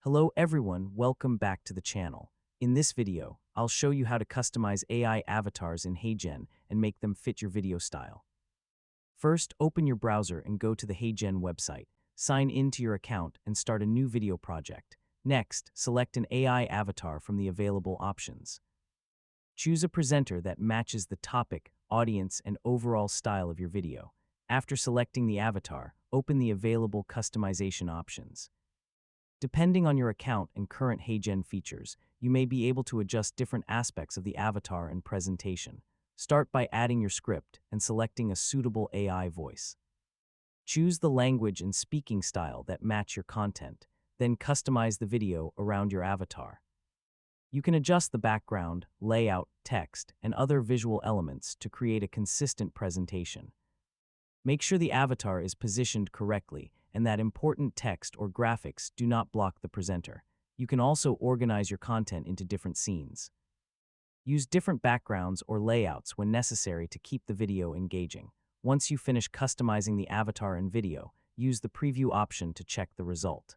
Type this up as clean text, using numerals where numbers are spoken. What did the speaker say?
Hello everyone, welcome back to the channel. In this video, I'll show you how to customize AI avatars in HeyGen and make them fit your video style. First, open your browser and go to the HeyGen website. Sign in to your account and start a new video project. Next, select an AI avatar from the available options. Choose a presenter that matches the topic, audience, and overall style of your video. After selecting the avatar, open the available customization options. Depending on your account and current HeyGen features, you may be able to adjust different aspects of the avatar and presentation. Start by adding your script and selecting a suitable AI voice. Choose the language and speaking style that match your content, then customize the video around your avatar. You can adjust the background, layout, text, and other visual elements to create a consistent presentation. Make sure the avatar is positioned correctly and that important text or graphics do not block the presenter. You can also organize your content into different scenes. Use different backgrounds or layouts when necessary to keep the video engaging. Once you finish customizing the avatar and video, use the preview option to check the result.